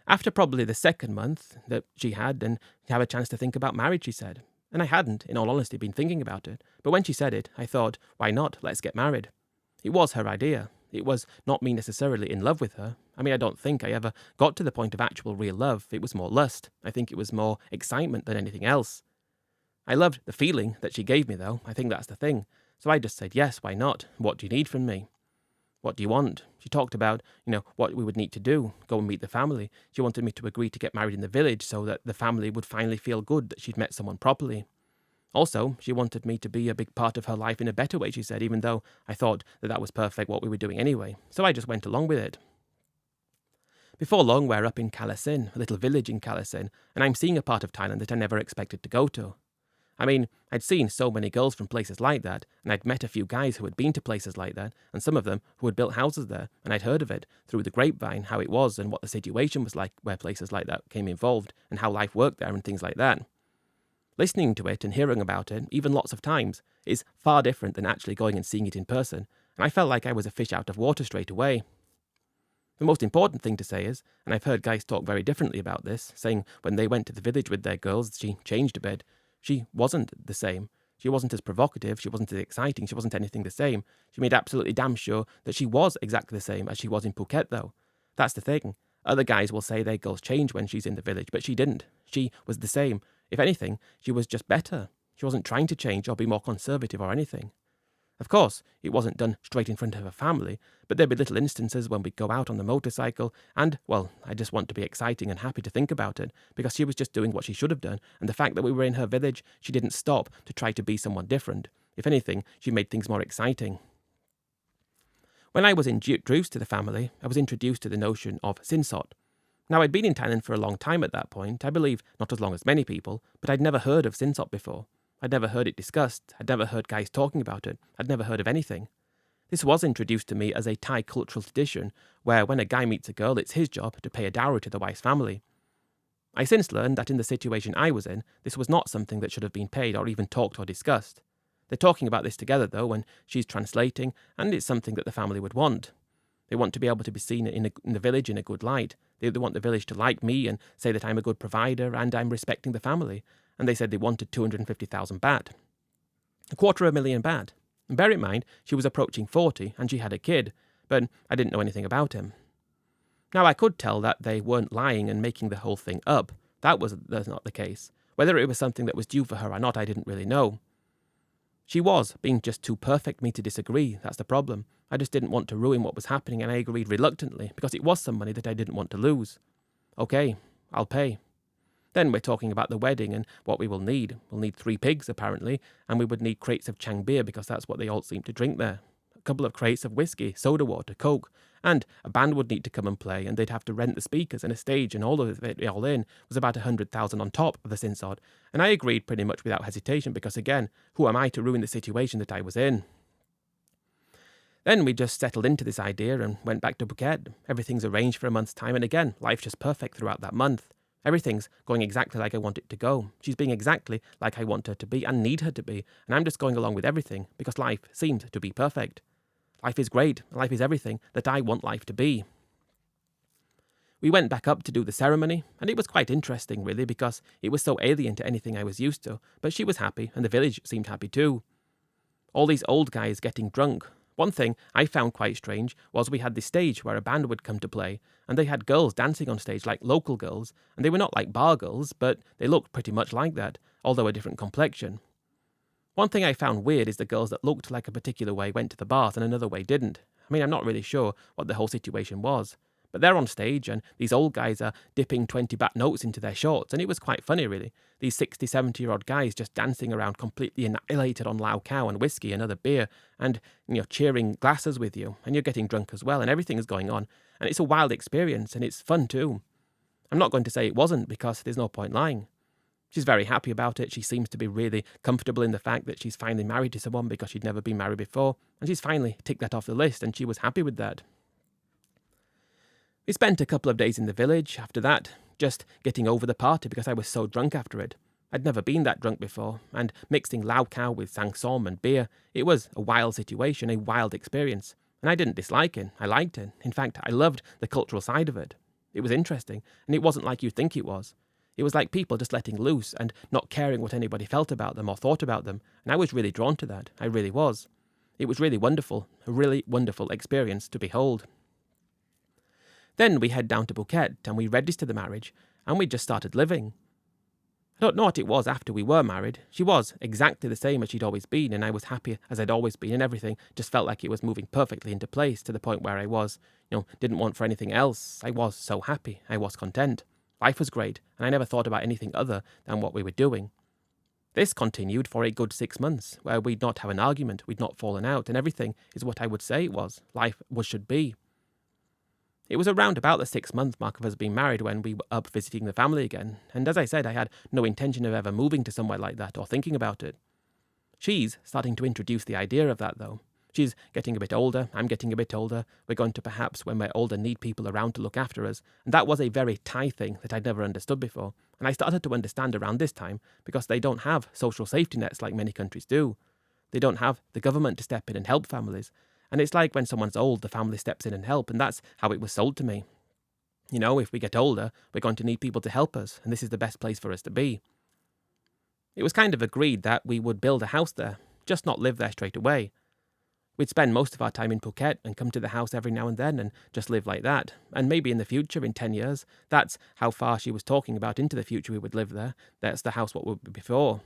After probably the second month that she had, and have a chance to think about marriage, she said. And I hadn't, in all honesty, been thinking about it. But when she said it, I thought, why not? Let's get married. It was her idea. It was not me necessarily in love with her. I mean, I don't think I ever got to the point of actual real love. It was more lust. I think it was more excitement than anything else. I loved the feeling that she gave me, though. I think that's the thing. So I just said, yes, why not? What do you need from me? What do you want? She talked about, what we would need to do, go and meet the family. She wanted me to agree to get married in the village so that the family would finally feel good that she'd met someone properly. Also, she wanted me to be a big part of her life in a better way, she said, even though I thought that was perfect what we were doing anyway. So I just went along with it. Before long, we're up in Kalasin, a little village in Kalasin, and I'm seeing a part of Thailand that I never expected to go to. I mean, I'd seen so many girls from places like that, and I'd met a few guys who had been to places like that, and some of them who had built houses there, and I'd heard of it through the grapevine, how it was and what the situation was like where places like that came involved, and how life worked there and things like that. Listening to it and hearing about it, even lots of times, is far different than actually going and seeing it in person, and I felt like I was a fish out of water straight away. The most important thing to say is, and I've heard guys talk very differently about this, saying when they went to the village with their girls, she changed a bit. She wasn't the same. She wasn't as provocative, she wasn't as exciting, she wasn't anything the same. She made absolutely damn sure that she was exactly the same as she was in Phuket, though. That's the thing. Other guys will say their girls change when she's in the village, but she didn't. She was the same. If anything, she was just better. She wasn't trying to change or be more conservative or anything. Of course, it wasn't done straight in front of her family, but there'd be little instances when we'd go out on the motorcycle, and, well, I just want to be exciting and happy to think about it, because she was just doing what she should have done, and the fact that we were in her village, she didn't stop to try to be someone different. If anything, she made things more exciting. When I was introduced to the family, I was introduced to the notion of sinsot. Now, I'd been in Thailand for a long time at that point, I believe not as long as many people, but I'd never heard of sinsot before. I'd never heard it discussed, I'd never heard guys talking about it, I'd never heard of anything. This was introduced to me as a Thai cultural tradition, where when a guy meets a girl, it's his job to pay a dowry to the wife's family. I since learned that in the situation I was in, this was not something that should have been paid or even talked or discussed. They're talking about this together, though, and she's translating, and it's something that the family would want. They want to be able to be seen in the village in a good light. They want the village to like me and say that I'm a good provider and I'm respecting the family. And they said they wanted 250,000 baht. 250,000 baht. And bear in mind, she was approaching 40 and she had a kid, but I didn't know anything about him. Now, I could tell that they weren't lying and making the whole thing up. That's not the case. Whether it was something that was due for her or not, I didn't really know. She was being just too perfect me to disagree. That's the problem. I just didn't want to ruin what was happening, and I agreed reluctantly because it was some money that I didn't want to lose. Okay, I'll pay. Then we're talking about the wedding and what we will need. We'll need 3 pigs, apparently, and we would need crates of Chang beer because that's what they all seem to drink there. A couple of crates of whiskey, soda water, Coke, and a band would need to come and play, and they'd have to rent the speakers and a stage, and all of it all in was about 100,000 on top of the sinsod. And I agreed pretty much without hesitation because, again, who am I to ruin the situation that I was in? Then we just settled into this idea and went back to Phuket. Everything's arranged for a month's time, and again, life's just perfect throughout that month. Everything's going exactly like I want it to go. She's being exactly like I want her to be and need her to be, and I'm just going along with everything because life seems to be perfect. Life is great. Life is everything that I want life to be. We went back up to do the ceremony, and it was quite interesting, really, because it was so alien to anything I was used to, but she was happy, and the village seemed happy too. All these old guys getting drunk. One thing I found quite strange was we had this stage where a band would come to play, and they had girls dancing on stage like local girls, and they were not like bar girls, but they looked pretty much like that, although a different complexion. One thing I found weird is the girls that looked like a particular way went to the bath and another way didn't. I mean, I'm not really sure what the whole situation was. But they're on stage and these old guys are dipping 20 baht notes into their shorts, and it was quite funny, really. These 60, 70-year-old guys just dancing around completely annihilated on lao cow and whiskey and other beer and, cheering glasses with you, and you're getting drunk as well, and everything is going on. And it's a wild experience, and it's fun too. I'm not going to say it wasn't because there's no point lying. She's very happy about it. She seems to be really comfortable in the fact that she's finally married to someone because she'd never been married before, and she's finally ticked that off the list, and she was happy with that. We spent a couple of days in the village after that, just getting over the party because I was so drunk after it. I'd never been that drunk before, and mixing lao cow with sang som and beer, it was a wild situation, a wild experience, and I didn't dislike it. I liked it. In fact, I loved the cultural side of it. It was interesting, and it wasn't like you'd think it was. It was like people just letting loose and not caring what anybody felt about them or thought about them, and I was really drawn to that. I really was. It was really wonderful, a really wonderful experience to behold. Then we head down to Phuket and we registered the marriage, and we just started living. I don't know what it was after we were married. She was exactly the same as she'd always been, and I was happy as I'd always been, and everything just felt like it was moving perfectly into place to the point where I was, didn't want for anything else. I was so happy. I was content. Life was great, and I never thought about anything other than what we were doing. This continued for a good 6 months, where we'd not have an argument, we'd not fallen out, and everything is what I would say it was. Life should be. It was around about the 6-month mark of us being married when we were up visiting the family again, and as I said, I had no intention of ever moving to somewhere like that or thinking about it. She's starting to introduce the idea of that, though. She's getting a bit older, I'm getting a bit older, we're going to perhaps, when we're older, need people around to look after us, and that was a very Thai thing that I'd never understood before, and I started to understand around this time because they don't have social safety nets like many countries do. They don't have the government to step in and help families, and it's like when someone's old, the family steps in and help, and that's how it was sold to me. If we get older, we're going to need people to help us, and this is the best place for us to be. It was kind of agreed that we would build a house there, just not live there straight away. We'd spend most of our time in Phuket and come to the house every now and then and just live like that. And maybe in the future, in 10 years, that's how far she was talking about into the future we would live there. That's the house what would be before.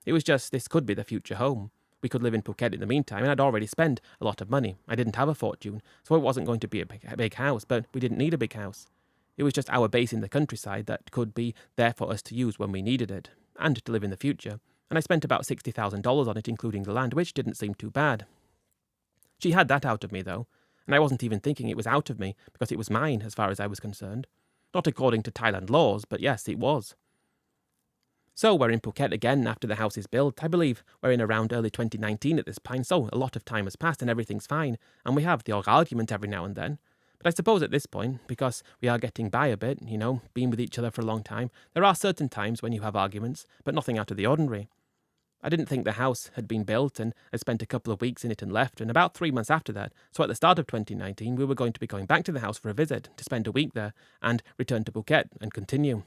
It was just, this could be the future home. We could live in Phuket in the meantime, and I'd already spent a lot of money. I didn't have a fortune, so it wasn't going to be a big house, but we didn't need a big house. It was just our base in the countryside that could be there for us to use when we needed it, and to live in the future. And I spent about $60,000 on it, including the land, which didn't seem too bad. She had that out of me, though, and I wasn't even thinking it was out of me, because it was mine as far as I was concerned. Not according to Thailand laws, but yes, it was. So we're in Phuket again after the house is built. I believe we're in around early 2019 at this point, so a lot of time has passed and everything's fine, and we have the odd argument every now and then. But I suppose at this point, because we are getting by a bit, being with each other for a long time, there are certain times when you have arguments, but nothing out of the ordinary. I didn't think the house had been built, and I spent a couple of weeks in it and left, and about 3 months after that, so at the start of 2019, we were going to be going back to the house for a visit, to spend a week there, and return to Phuket and continue.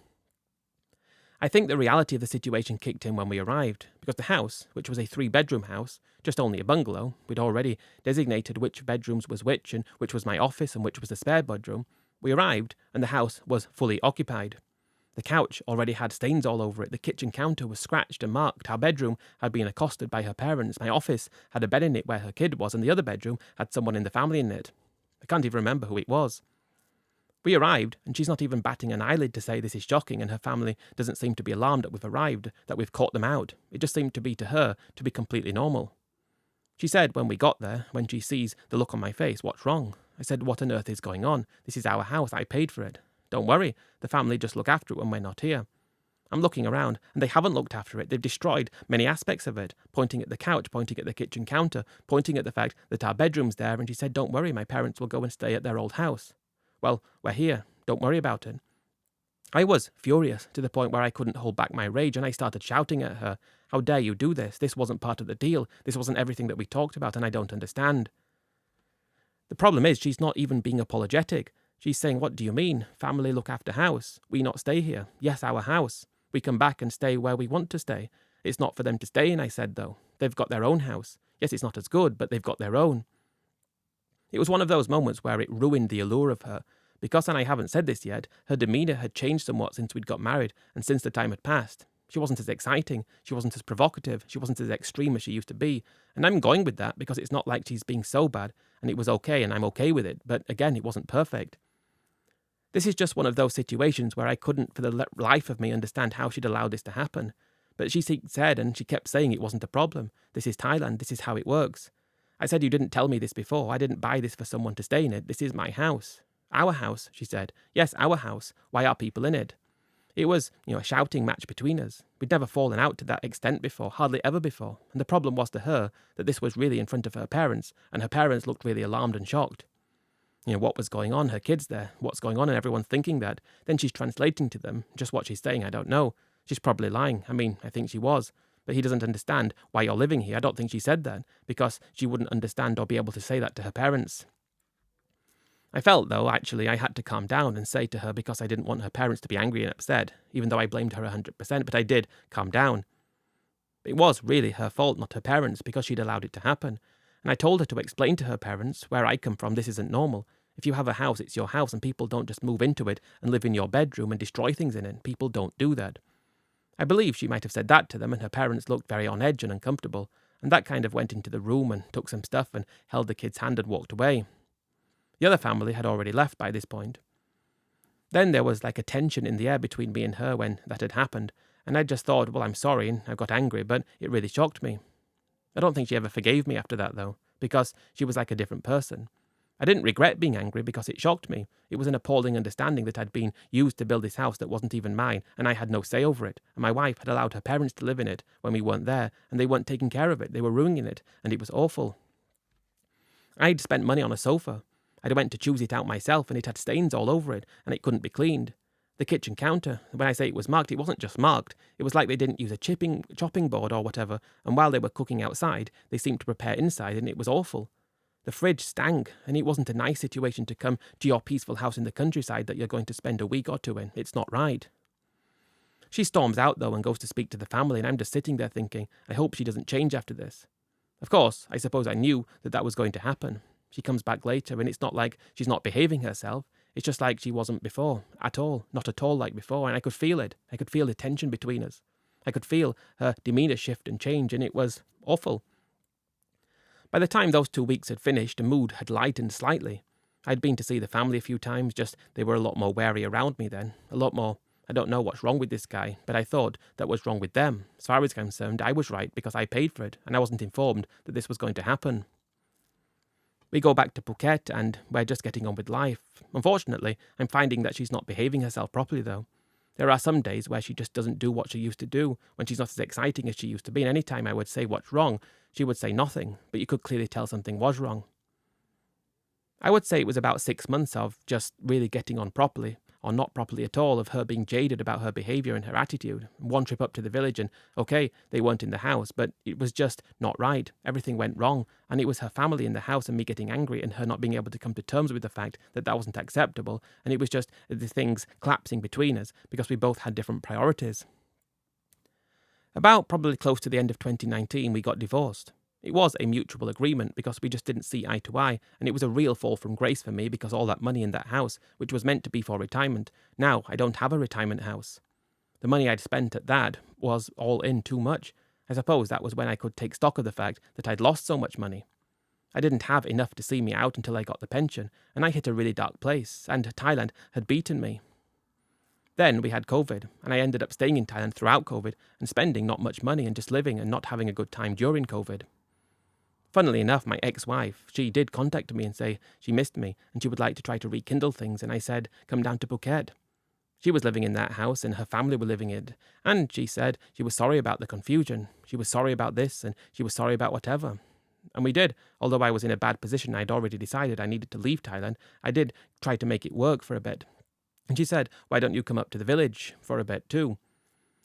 I think the reality of the situation kicked in when we arrived, because the house, which was a 3-bedroom house, just only a bungalow, we'd already designated which bedrooms was which and which was my office and which was the spare bedroom. We arrived, and the house was fully occupied. The couch already had stains all over it, the kitchen counter was scratched and marked, our bedroom had been accosted by her parents, my office had a bed in it where her kid was, and the other bedroom had someone in the family in it. I can't even remember who it was. We arrived, and she's not even batting an eyelid to say this is shocking, and her family doesn't seem to be alarmed that we've arrived, that we've caught them out. It just seemed to be to her to be completely normal. She said when we got there, when she sees the look on my face, "What's wrong?" I said, "What on earth is going on? This is our house, I paid for it. Don't worry, the family just look after it when we're not here." I'm looking around, and they haven't looked after it. They've destroyed many aspects of it, pointing at the couch, pointing at the kitchen counter, pointing at the fact that our bedroom's there, and she said, "Don't worry, my parents will go and stay at their old house." Well, we're here. Don't worry about it. I was furious to the point where I couldn't hold back my rage, and I started shouting at her, "How dare you do this? This wasn't part of the deal. This wasn't everything that we talked about, and I don't understand." The problem is she's not even being apologetic. She's saying, "What do you mean? Family look after house. We not stay here. Yes, our house. We come back and stay where we want to stay. It's not for them to stay in," I said, though. "They've got their own house. Yes, it's not as good, but they've got their own." It was one of those moments where it ruined the allure of her. Because, and I haven't said this yet, her demeanour had changed somewhat since we'd got married and since the time had passed. She wasn't as exciting, she wasn't as provocative, she wasn't as extreme as she used to be. And I'm going with that because it's not like she's being so bad, and it was okay and I'm okay with it, but again, it wasn't perfect. This is just one of those situations where I couldn't for the life of me understand how she'd allowed this to happen. But she said, and she kept saying it wasn't a problem. This is Thailand, this is how it works. I said, "You didn't tell me this before. I didn't buy this for someone to stay in it. This is my house." "Our house," she said. "Yes, our house. Why are people in it?" It was, a shouting match between us. We'd never fallen out to that extent before, hardly ever before. And the problem was to her that this was really in front of her parents, and her parents looked really alarmed and shocked. What was going on? Her kid's there. What's going on? And everyone's thinking that. Then she's translating to them. Just what she's saying, I don't know. She's probably lying. I mean, I think she was. But he doesn't understand why you're living here. I don't think she said that, because she wouldn't understand or be able to say that to her parents. I felt, though, actually, I had to calm down and say to her, because I didn't want her parents to be angry and upset, even though I blamed her 100%, but I did calm down. It was really her fault, not her parents, because she'd allowed it to happen. And I told her to explain to her parents, "Where I come from, this isn't normal. If you have a house, it's your house, and people don't just move into it and live in your bedroom and destroy things in it. People don't do that." I believe she might have said that to them, and her parents looked very on edge and uncomfortable, and that kind of went into the room and took some stuff and held the kid's hand and walked away. The other family had already left by this point. Then there was like a tension in the air between me and her when that had happened, and I just thought, well, I'm sorry, and I got angry, but it really shocked me. I don't think she ever forgave me after that, though, because she was like a different person. I didn't regret being angry because it shocked me. It was an appalling understanding that I'd been used to build this house that wasn't even mine, and I had no say over it, and my wife had allowed her parents to live in it when we weren't there, and they weren't taking care of it. They were ruining it, and it was awful. I'd spent money on a sofa. I went to choose it out myself, and it had stains all over it, and it couldn't be cleaned. The kitchen counter, when I say it was marked, it wasn't just marked. It was like they didn't use a chopping board or whatever, and while they were cooking outside, they seemed to prepare inside, and it was awful. The fridge stank, and it wasn't a nice situation to come to your peaceful house in the countryside that you're going to spend a week or two in. It's not right. She storms out, though, and goes to speak to the family, and I'm just sitting there thinking, I hope she doesn't change after this. Of course, I suppose I knew that was going to happen. She comes back later, and it's not like she's not behaving herself. It's just like she wasn't before, at all, not at all like before, and I could feel it. I could feel the tension between us. I could feel her demeanour shift and change, and it was awful. By the time those 2 weeks had finished, the mood had lightened slightly. I'd been to see the family a few times, just they were a lot more wary around me then, a lot more, I don't know what's wrong with this guy, but I thought that was wrong with them. As far as concerned, I was right because I paid for it, and I wasn't informed that this was going to happen. We go back to Phuket, and we're just getting on with life. Unfortunately, I'm finding that she's not behaving herself properly, though. There are some days where she just doesn't do what she used to do, when she's not as exciting as she used to be, and any time I would say what's wrong, she would say nothing, but you could clearly tell something was wrong. I would say it was about 6 months of just really getting on properly, or not properly at all, of her being jaded about her behaviour and her attitude. One trip up to the village and, okay, they weren't in the house, but it was just not right. Everything went wrong, and it was her family in the house and me getting angry and her not being able to come to terms with the fact that that wasn't acceptable, and it was just the things collapsing between us because we both had different priorities. About probably close to the end of 2019, we got divorced. It was a mutual agreement because we just didn't see eye to eye, and it was a real fall from grace for me because all that money in that house, which was meant to be for retirement, now I don't have a retirement house. The money I'd spent at that was all in too much. I suppose that was when I could take stock of the fact that I'd lost so much money. I didn't have enough to see me out until I got the pension, and I hit a really dark place, and Thailand had beaten me. Then we had COVID, and I ended up staying in Thailand throughout COVID and spending not much money and just living and not having a good time during COVID. Funnily enough, my ex-wife, she did contact me and say she missed me and she would like to try to rekindle things, and I said, come down to Phuket. She was living in that house and her family were living in it, and she said she was sorry about the confusion, she was sorry about this, and she was sorry about whatever. And we did. Although I was in a bad position, I'd already decided I needed to leave Thailand, I did try to make it work for a bit. And she said, why don't you come up to the village for a bit too?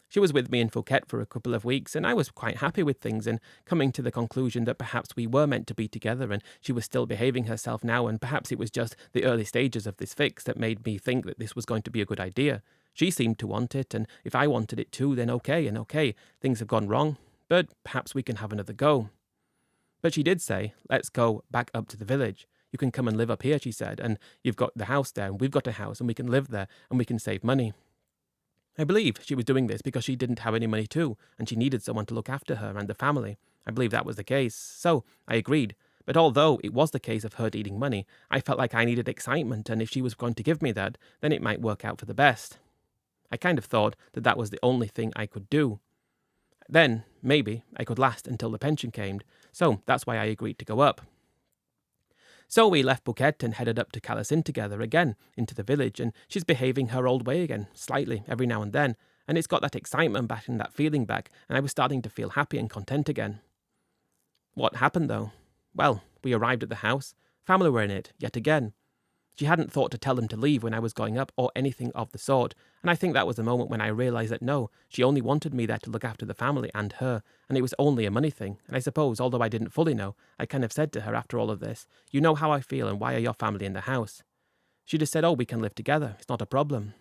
She was with me in Phuket for a couple of weeks, and I was quite happy with things and coming to the conclusion that perhaps we were meant to be together and she was still behaving herself now, and perhaps it was just the early stages of this fix that made me think that this was going to be a good idea. She seemed to want it, and if I wanted it too, then okay, things have gone wrong, but perhaps we can have another go. But she did say, let's go back up to the village. You can come and live up here, she said, and you've got the house there, and we've got a house, and we can live there, and we can save money. I believe she was doing this because she didn't have any money too, and she needed someone to look after her and the family. I believe that was the case, so I agreed. But although it was the case of her needing money, I felt like I needed excitement, and if she was going to give me that, then it might work out for the best. I kind of thought that that was the only thing I could do. Then, maybe, I could last until the pension came, so that's why I agreed to go up. So we left Phuket and headed up to Kalasin together again, into the village, and she's behaving her old way again, slightly, every now and then, and it's got that excitement back and that feeling back, and I was starting to feel happy and content again. What happened though? Well, we arrived at the house, family were in it, yet again. She hadn't thought to tell them to leave when I was going up or anything of the sort, and I think that was the moment when I realised that no, she only wanted me there to look after the family and her, and it was only a money thing, and I suppose, although I didn't fully know, I kind of said to her after all of this, you know how I feel and why are your family in the house? She just said, oh, we can live together, it's not a problem.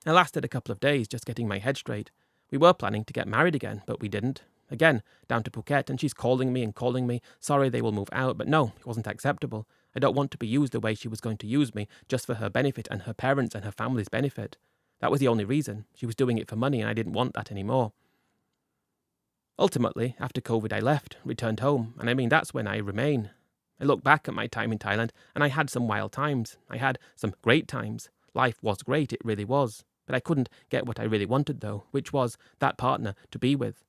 I lasted a couple of days just getting my head straight. We were planning to get married again, but we didn't. Again, down to Phuket, and she's calling me, sorry they will move out, but no, it wasn't acceptable. I don't want to be used the way she was going to use me, just for her benefit and her parents' and her family's benefit. That was the only reason. She was doing it for money and I didn't want that anymore. Ultimately, after COVID I left, returned home, and I mean that's when I remain. I look back at my time in Thailand and I had some wild times. I had some great times. Life was great, it really was. But I couldn't get what I really wanted though, which was that partner to be with.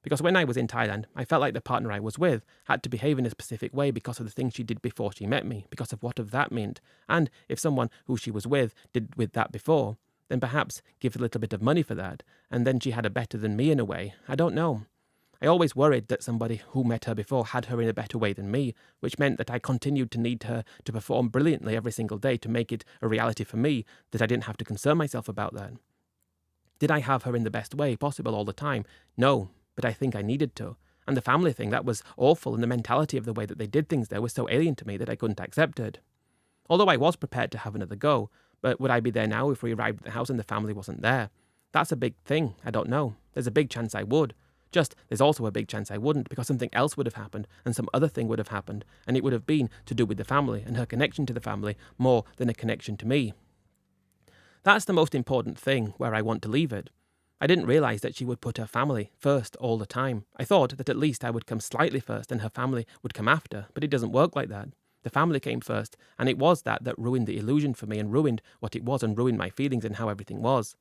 Because when I was in Thailand, I felt like the partner I was with had to behave in a specific way because of the things she did before she met me, because of what that meant. And if someone who she was with did with that before, then perhaps give a little bit of money for that, and then she had a better than me in a way. I don't know. I always worried that somebody who met her before had her in a better way than me, which meant that I continued to need her to perform brilliantly every single day to make it a reality for me, that I didn't have to concern myself about that. Did I have her in the best way possible all the time? No. But I think I needed to. And the family thing, that was awful, and the mentality of the way that they did things there was so alien to me that I couldn't accept it. Although I was prepared to have another go, but would I be there now if we arrived at the house and the family wasn't there? That's a big thing, I don't know. There's a big chance I would. Just, there's also a big chance I wouldn't, because something else would have happened, and some other thing would have happened, and it would have been to do with the family, and her connection to the family, more than a connection to me. That's the most important thing, where I want to leave it. I didn't realise that she would put her family first all the time. I thought that at least I would come slightly first and her family would come after, but it doesn't work like that. The family came first, and it was that ruined the illusion for me and ruined what it was and ruined my feelings and how everything was.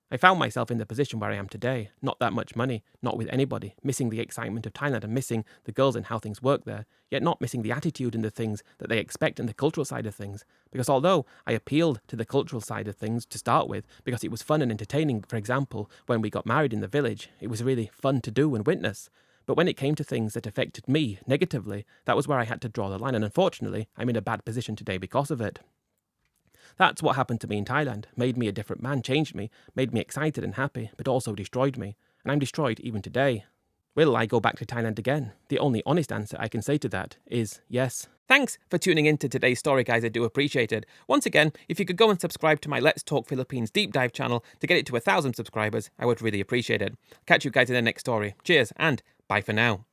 I found myself in the position where I am today, not that much money, not with anybody, missing the excitement of Thailand and missing the girls and how things work there, yet not missing the attitude and the things that they expect and the cultural side of things. Because although I appealed to the cultural side of things to start with, because it was fun and entertaining, for example, when we got married in the village, it was really fun to do and witness. But when it came to things that affected me negatively, that was where I had to draw the line, and unfortunately, I'm in a bad position today because of it. That's what happened to me in Thailand. Made me a different man, changed me, made me excited and happy, but also destroyed me. And I'm destroyed even today. Will I go back to Thailand again? The only honest answer I can say to that is yes. Thanks for tuning in to today's story, guys. I do appreciate it. Once again, if you could go and subscribe to my Let's Talk Philippines deep dive channel to get it to 1,000 subscribers, I would really appreciate it. Catch you guys in the next story. Cheers and bye for now.